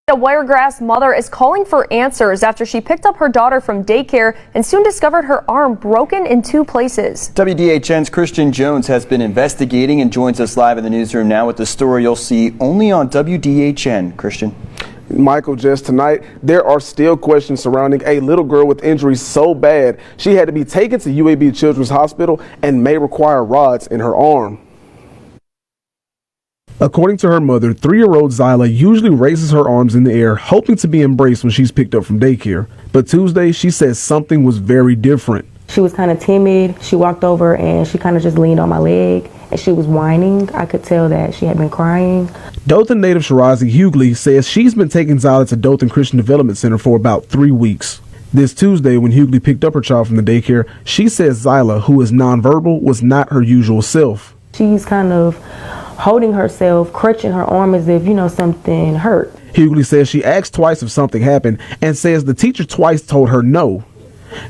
A Wiregrass mother is calling for answers after she picked up her daughter from daycare and soon discovered her arm broken in 2 places. WDHN's Christian Jones has been investigating and joins us live in the newsroom now with the story you'll see only on WDHN. Christian. Michael, just tonight, there are still questions surrounding a little girl with injuries so bad she had to be taken to UAB Children's Hospital and may require rods in her arm. According to her mother, 3-year-old Zyla usually raises her arms in the air, hoping to be embraced when she's picked up from daycare. But Tuesday, she says something was very different. She was kind of timid. She walked over and she kind of just leaned on my leg and she was whining. I could tell that she had been crying. Dothan native Shirazi Hughley says she's been taking Zyla to Dothan Christian Development Center for about 3 weeks. This Tuesday, when Hughley picked up her child from the daycare, she says Zyla, who is nonverbal, was not her usual self. She's kind of holding herself, crutching her arm as if, something hurt. Hughley says she asked twice if something happened and says the teacher twice told her no.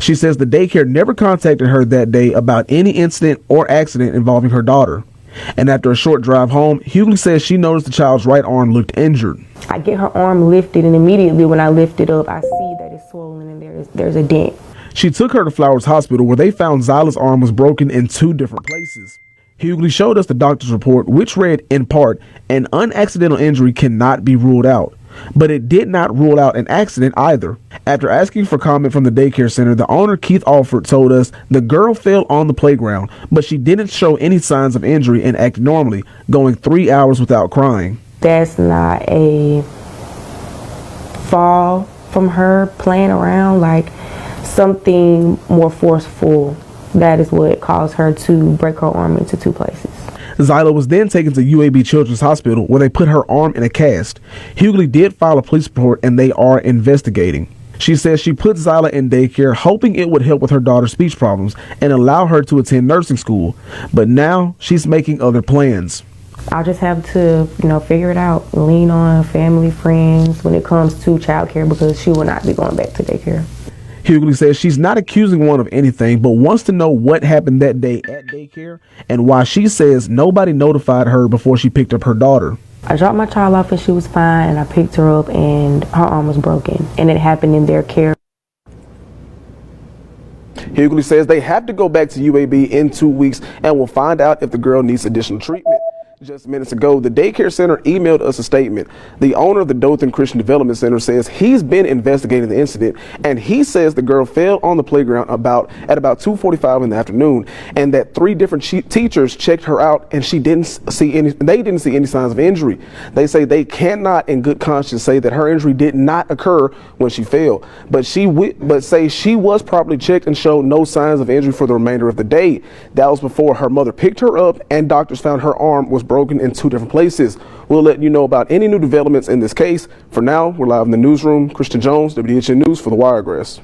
She says the daycare never contacted her that day about any incident or accident involving her daughter. And after a short drive home, Hughley says she noticed the child's right arm looked injured. I get her arm lifted, and immediately when I lift it up, I see that it's swollen and there's a dent. She took her to Flowers Hospital where they found Zyla's arm was broken in 2 different places. Hughley showed us the doctor's report, which read, in part, an unaccidental injury cannot be ruled out. But it did not rule out an accident either. After asking for comment from the daycare center, the owner, Keith Alford, told us the girl fell on the playground, but she didn't show any signs of injury and acted normally, going 3 hours without crying. That's not a fall from her playing around, like something more forceful. That is what caused her to break her arm into 2 places. Zyla was then taken to UAB Children's Hospital where they put her arm in a cast. Hughley did file a police report and they are investigating. She says she put Zyla in daycare hoping it would help with her daughter's speech problems and allow her to attend nursing school. But now she's making other plans. I'll just have to, figure it out, lean on family, friends when it comes to childcare because she will not be going back to daycare. Hughley says she's not accusing one of anything, but wants to know what happened that day at daycare and why she says nobody notified her before she picked up her daughter. I dropped my child off and she was fine, and I picked her up and her arm was broken, and it happened in their care. Hughley says they have to go back to UAB in 2 weeks and will find out if the girl needs additional treatment. Just minutes ago, the daycare center emailed us a statement. The owner of the Dothan Christian Development Center says he's been investigating the incident, and he says the girl fell on the playground at about 2:45 in the afternoon, and that 3 different teachers checked her out, and they didn't see any signs of injury. They say they cannot, in good conscience, say that her injury did not occur when she fell, but say she was properly checked and showed no signs of injury for the remainder of the day. That was before her mother picked her up, and doctors found her arm was broken in 2 different places. We'll let you know about any new developments in this case. For now, we're live in the newsroom. Christian Jones, WDHN News for the Wiregrass.